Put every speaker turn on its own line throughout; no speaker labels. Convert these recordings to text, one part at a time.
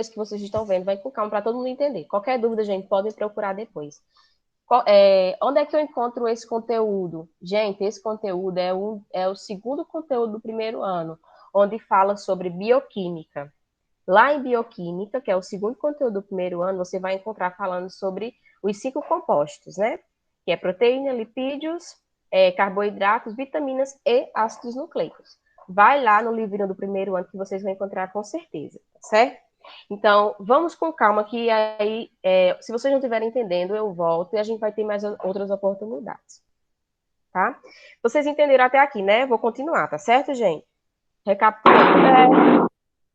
que vocês estão vendo, vai com calma para todo mundo entender. Qualquer dúvida, gente, podem procurar depois. Onde é que eu encontro esse conteúdo? Gente, esse conteúdo é o segundo conteúdo do primeiro ano, onde fala sobre bioquímica. Lá em bioquímica, que é o segundo conteúdo do primeiro ano, você vai encontrar falando sobre os 5 compostos, né? Que é proteína, lipídios, carboidratos, vitaminas e ácidos nucleicos. Vai lá no livrinho do primeiro ano que vocês vão encontrar com certeza, certo? Então, vamos com calma que aí, se vocês não estiverem entendendo, eu volto e a gente vai ter mais outras oportunidades, tá? Vocês entenderam até aqui, né? Vou continuar, tá certo, gente? Recapitulando.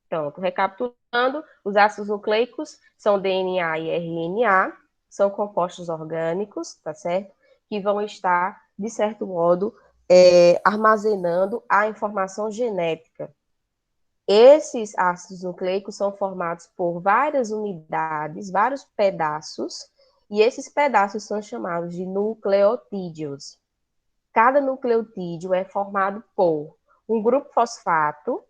Pronto, recapitulando, os ácidos nucleicos são DNA e RNA, são compostos orgânicos, tá certo? Que vão estar, de certo modo, armazenando a informação genética. Esses ácidos nucleicos são formados por várias unidades, vários pedaços, e esses pedaços são chamados de nucleotídeos. Cada nucleotídeo é formado por um grupo fosfato,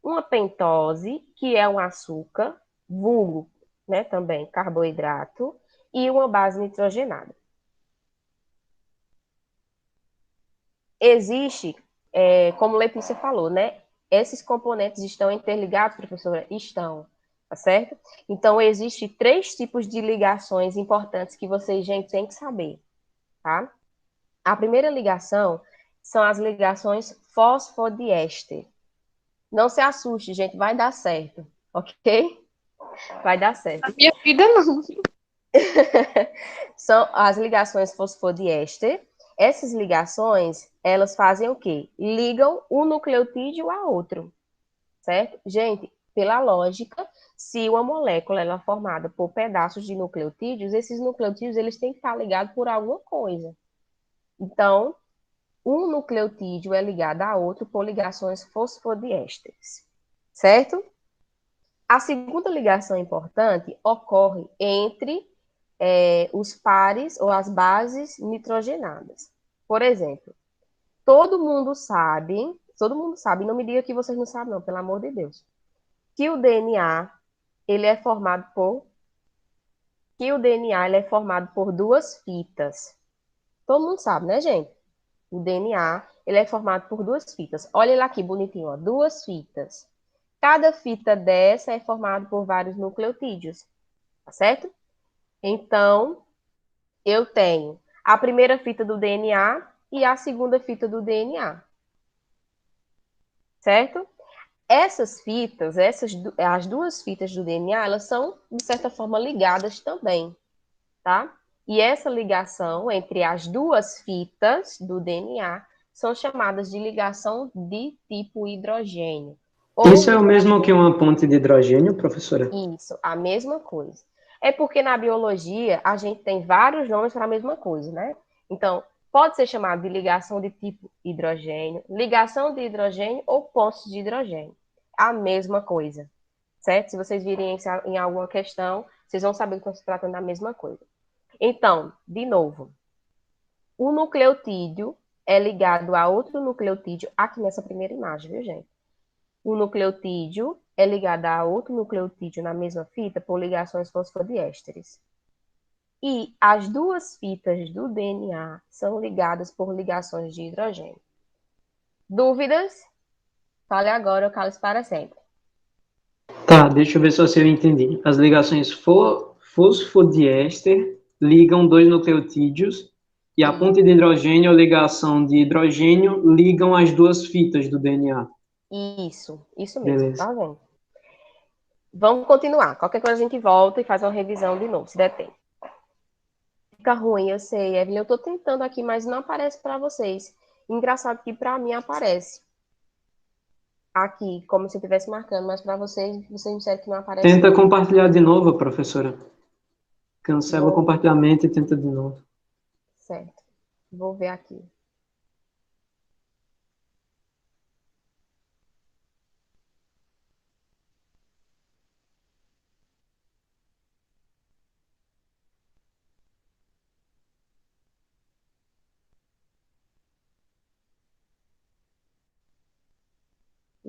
uma pentose, que é um açúcar, vulgo, né, também carboidrato, e uma base nitrogenada. Existe, como Letícia falou, né, esses componentes estão interligados, professora? Estão, tá certo? Então, existem 3 tipos de ligações importantes que vocês, gente, têm que saber, tá? A primeira ligação são as ligações fosfodiéster. Não se assuste, gente, vai dar certo, ok? Vai dar
Na
certo.
minha vida, não.
São as ligações fosfodiéster. Essas ligações, elas fazem o quê? Ligam um nucleotídeo a outro, certo? Gente, pela lógica, se uma molécula ela é formada por pedaços de nucleotídeos, esses nucleotídeos eles têm que estar ligados por alguma coisa. Então, um nucleotídeo é ligado a outro por ligações fosfodiésteres, certo? A segunda ligação importante ocorre entre os pares ou as bases nitrogenadas. Por exemplo, todo mundo sabe, não me diga que vocês não sabem, não, pelo amor de Deus, que o DNA ele é formado por que o DNA ele é formado por 2 fitas. Todo mundo sabe, né, gente? O DNA ele é formado por 2 fitas. Olha lá que bonitinho, ó, 2 fitas. Cada fita dessa é formada por vários nucleotídeos, tá certo? Então, eu tenho a primeira fita do DNA e a segunda fita do DNA, certo? Essas fitas, as 2 fitas do DNA, elas são, de certa forma, ligadas também, tá? E essa ligação entre as 2 fitas do DNA são chamadas de ligação de tipo hidrogênio. Ou
Isso é o mesmo que
hidrogênio.
uma ponte de hidrogênio, professora?
Isso, a mesma coisa. É porque na biologia a gente tem vários nomes para a mesma coisa, né? Então, pode ser chamado de ligação de tipo hidrogênio, ligação de hidrogênio ou pontos de hidrogênio. A mesma coisa, certo? Se vocês virem em alguma questão, vocês vão saber que estão se tratando da mesma coisa. Então, de novo, o nucleotídeo é ligado a outro nucleotídeo aqui nessa primeira imagem, viu, gente? O nucleotídeo é ligado a outro nucleotídeo na mesma fita por ligações fosfodiésteres. E as 2 fitas do DNA são ligadas por ligações de hidrogênio. Dúvidas? Fale agora ou cale para sempre.
Tá, deixa eu ver se eu entendi. As ligações fosfodiéster ligam 2 nucleotídeos e a
E
ponte de hidrogênio ou ligação de hidrogênio ligam as 2 fitas do DNA.
isso mesmo,
Beleza.
tá vendo? Vamos continuar. Qualquer coisa a gente volta e faz uma revisão de novo, se der tempo. Fica ruim, eu sei, Evelyn. Eu tô tentando aqui, mas não aparece para vocês. Engraçado que para mim aparece aqui, como se eu estivesse marcando, mas para vocês, vocês disseram que não aparece,
Tenta
não.
compartilhar de novo, professora. Cancela o
Vou,
compartilhamento e tenta de novo.
certo. Vou ver aqui.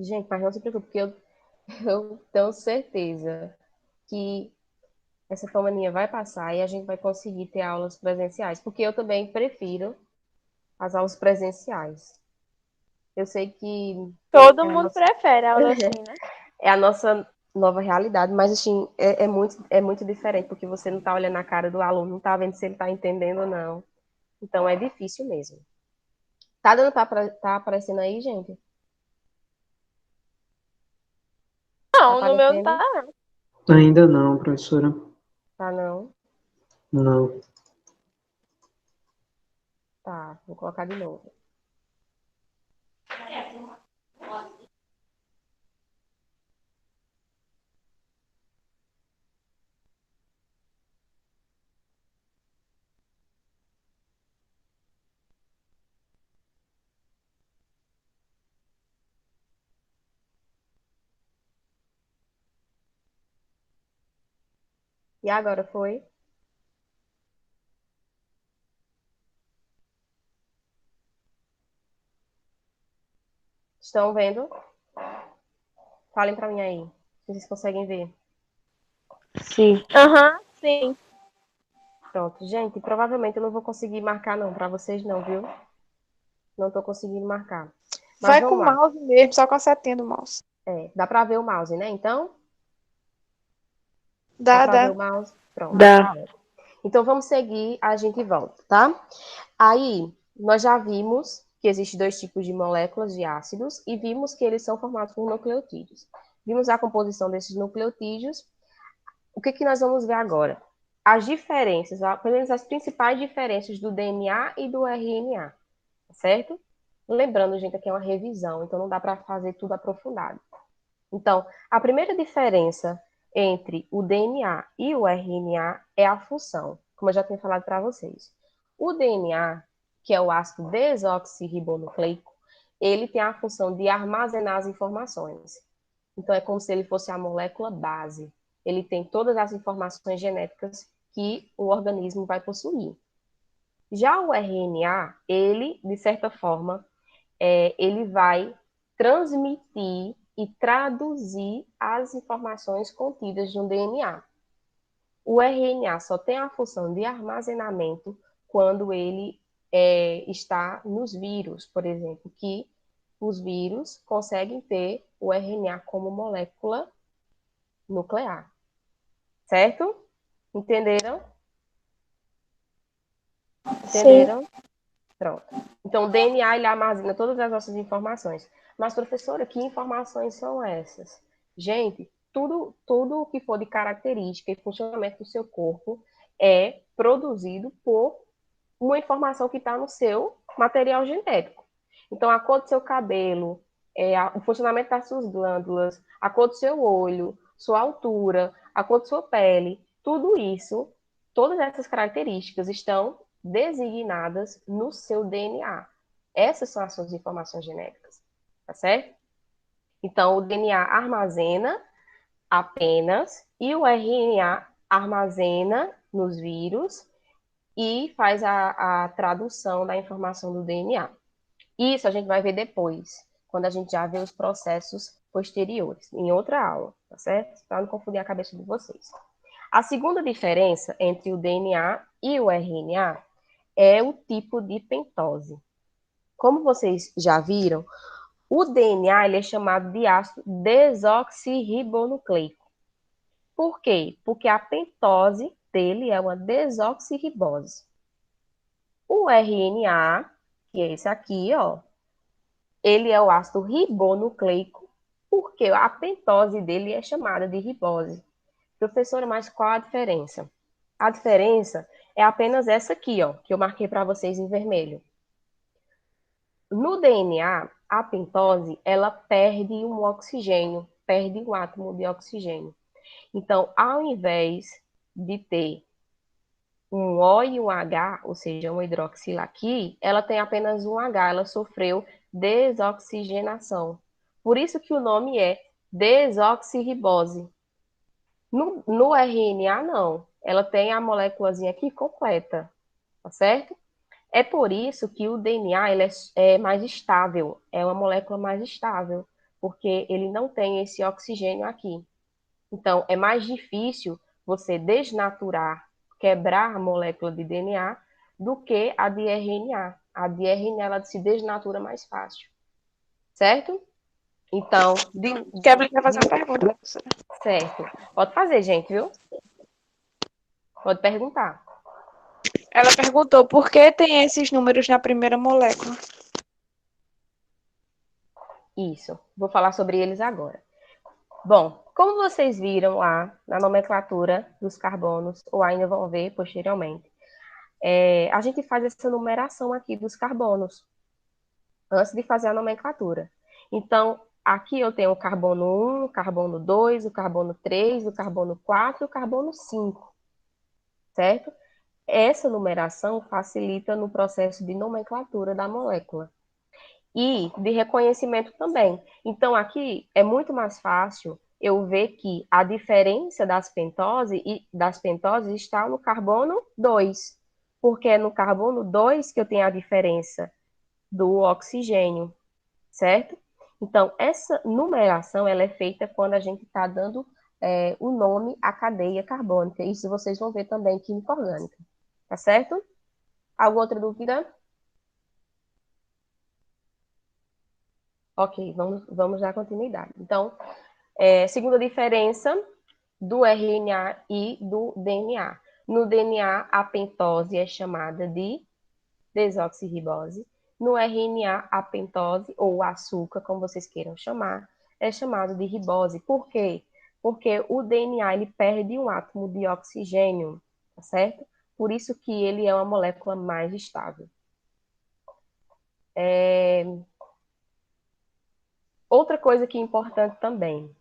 Gente, mas não se preocupe, porque eu, eu tenho certeza. que essa fomaninha vai passar e a gente vai conseguir ter aulas presenciais, porque eu também prefiro as aulas presenciais. Eu sei que
Todo
é a
mundo
nossa,
prefere aula assim, né?
é a nossa nova realidade, mas assim, é muito diferente, porque você não está olhando a cara do aluno, não está vendo se ele está entendendo ou não. Então é difícil mesmo. Tá dando tá aparecendo aí, gente? Tá
Não, no meu não tá,
aparecendo?
não.
Ainda não, professora.
Tá não?
Não.
Tá, vou colocar de novo. E agora foi? Estão vendo? Falem pra mim aí, se vocês conseguem ver.
Sim. Aham, sim.
Pronto, gente, provavelmente eu não vou conseguir marcar não pra vocês não, viu? Não tô conseguindo marcar. Mas
Vai com
vamos
o
lá.
mouse mesmo, só com a setinha do mouse.
Dá pra ver o mouse, né? Então, dá
Dá,
pra ver
dá.
o mouse? Pronto,
Dá.
tá ótimo. Então vamos seguir, a gente volta, tá? Aí, nós já vimos que existem dois tipos de moléculas de ácidos e vimos que eles são formados por nucleotídeos. Vimos a composição desses nucleotídeos. O que nós vamos ver agora? As diferenças, pelo menos as principais diferenças do DNA e do RNA, certo? Lembrando, gente, aqui é uma revisão, então não dá para fazer tudo aprofundado. Então, a primeira diferença entre o DNA e o RNA é a função, como eu já tinha falado para vocês. O DNA, que é o ácido desoxirribonucleico, ele tem a função de armazenar as informações. Então, é como se ele fosse a molécula base. Ele tem todas as informações genéticas que o organismo vai possuir. Já o RNA, ele, de certa forma, ele vai transmitir e traduzir as informações contidas no DNA. O RNA só tem a função de armazenamento quando ele está nos vírus, por exemplo, que os vírus conseguem ter o RNA como molécula nuclear. Certo? Entenderam?
Sim.
Entenderam? Pronto. Então, o DNA ele armazena todas as nossas informações. Mas, professora, que informações são essas? Gente, tudo que for de característica e funcionamento do seu corpo é produzido por uma informação que está no seu material genético. Então, a cor do seu cabelo, o funcionamento das suas glândulas, a cor do seu olho, sua altura, a cor de sua pele, tudo isso, todas essas características estão designadas no seu DNA. Essas são as suas informações genéticas, tá certo? Então, o DNA armazena apenas e o RNA armazena nos vírus e faz a tradução da informação do DNA. Isso a gente vai ver depois, quando a gente já vê os processos posteriores, em outra aula, tá certo? Para não confundir a cabeça de vocês. A segunda diferença entre o DNA e o RNA é o tipo de pentose. Como vocês já viram, o DNA ele é chamado de ácido desoxirribonucleico. Por quê? Porque a pentose dele é uma desoxirribose. O RNA, que é esse aqui, ó, ele é o ácido ribonucleico, porque a pentose dele é chamada de ribose. Professora, mas qual a diferença? A diferença é apenas essa aqui, ó, que eu marquei para vocês em vermelho. No DNA, a pentose, ela perde um oxigênio, perde um átomo de oxigênio. Então, ao invés de ter um O e um H, ou seja, uma hidroxila aqui, ela tem apenas um H, ela sofreu desoxigenação. Por isso que o nome é desoxirribose. No RNA, não. Ela tem a moléculazinha aqui completa, tá certo? É por isso que o DNA ele é mais estável, é uma molécula mais estável, porque ele não tem esse oxigênio aqui. Então, é mais difícil você desnaturar, quebrar a molécula de DNA do que a de RNA. A de RNA, ela se desnatura mais fácil, certo? Então,
Kevin quer fazer uma pergunta, professora.
certo. Pode fazer, gente, viu? Pode perguntar.
Ela perguntou por que tem esses números na primeira molécula.
Isso. Vou falar sobre eles agora. Bom, como vocês viram lá na nomenclatura dos carbonos, ou ainda vão ver posteriormente, a gente faz essa numeração aqui dos carbonos, antes de fazer a nomenclatura. Então, aqui eu tenho o carbono 1, o carbono 2, o carbono 3, o carbono 4 e o carbono 5, certo? Essa numeração facilita no processo de nomenclatura da molécula e de reconhecimento também. Então, aqui é muito mais fácil eu ver que a diferença das pentoses está no carbono 2, porque é no carbono 2 que eu tenho a diferença do oxigênio, certo? Então, essa numeração ela é feita quando a gente está dando o nome à cadeia carbônica. Isso vocês vão ver também em química orgânica, tá certo? Alguma outra dúvida? Ok, vamos dar continuidade. Então, segunda diferença do RNA e do DNA. No DNA, a pentose é chamada de desoxirribose. No RNA, a pentose, ou açúcar, como vocês queiram chamar, é chamado de ribose. Por quê? Porque o DNA ele perde um átomo de oxigênio, tá certo? Por isso que ele é uma molécula mais estável. Outra coisa que é importante também,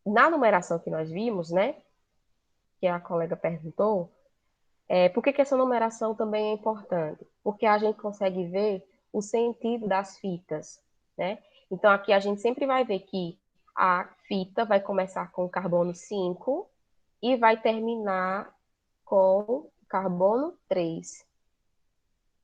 na numeração que nós vimos, né, que a colega perguntou, por que essa numeração também é importante? Porque a gente consegue ver o sentido das fitas, né? Então, aqui a gente sempre vai ver que a fita vai começar com o carbono 5 e vai terminar com carbono 3.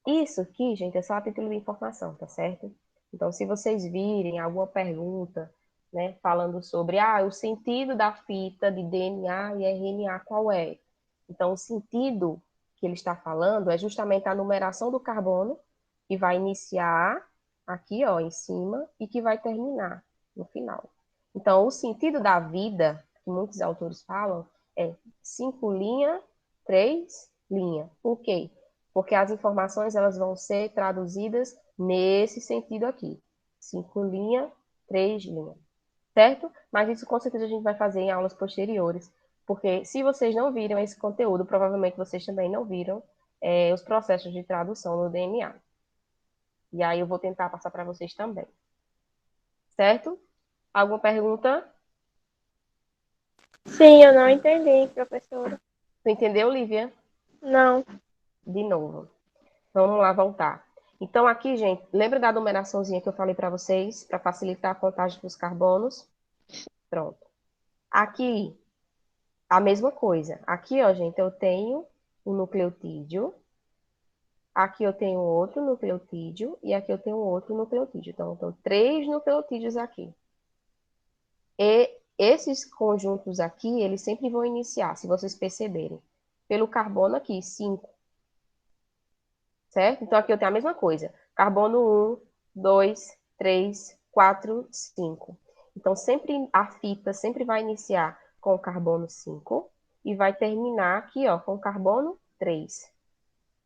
Isso aqui, gente, é só a título de informação, tá certo? Então, se vocês virem alguma pergunta, né, falando sobre o sentido da fita de DNA e RNA, qual é? Então, o sentido que ele está falando é justamente a numeração do carbono, que vai iniciar aqui, ó, em cima, e que vai terminar no final. Então, o sentido da vida, que muitos autores falam, é 5 linha, 3 linha. Por quê? Porque as informações elas vão ser traduzidas nesse sentido aqui. 5 linha, 3 linha. Certo? Mas isso com certeza a gente vai fazer em aulas posteriores, porque se vocês não viram esse conteúdo, provavelmente vocês também não viram os processos de tradução no DNA. E aí eu vou tentar passar para vocês também. Certo? Alguma pergunta?
Sim, eu não entendi, professora.
Tu entendeu, Lívia?
Não.
De novo. Vamos lá voltar. Então, aqui, gente, lembra da numeraçãozinha que eu falei para vocês, para facilitar a contagem dos carbonos? Pronto. Aqui, a mesma coisa. Aqui, ó, gente, eu tenho o nucleotídeo. Aqui eu tenho outro nucleotídeo. E aqui eu tenho outro nucleotídeo. Então, eu tenho 3 nucleotídeos aqui. E esses conjuntos aqui, eles sempre vão iniciar, se vocês perceberem, pelo carbono aqui, 5. Certo? Então, aqui eu tenho a mesma coisa. Carbono 1, 2, 3, 4, 5. Então, sempre a fita sempre vai iniciar com o carbono 5 e vai terminar aqui, ó, com o carbono 3.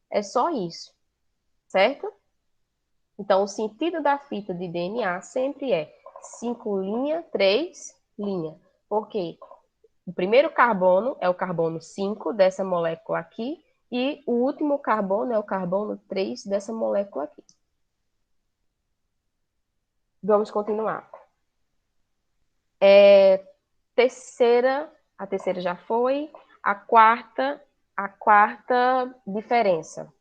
É só isso, certo? Então, o sentido da fita de DNA sempre é 5 linha, 3 linha. Por quê? O primeiro carbono é o carbono 5 dessa molécula aqui, e o último carbono é o carbono 3 dessa molécula aqui. Vamos continuar. A terceira já foi. A quarta diferença.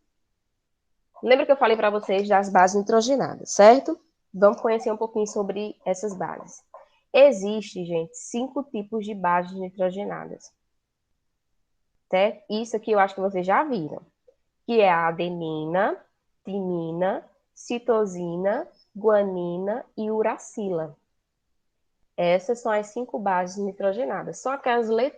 Lembra que eu falei para vocês das bases nitrogenadas, certo? Vamos conhecer um pouquinho sobre essas bases. Existe, gente, 5 tipos de bases nitrogenadas. Certo? Isso aqui eu acho que vocês já viram. Que é a adenina, timina, citosina, guanina e uracila. Essas são as 5 bases nitrogenadas. São aquelas letrinhas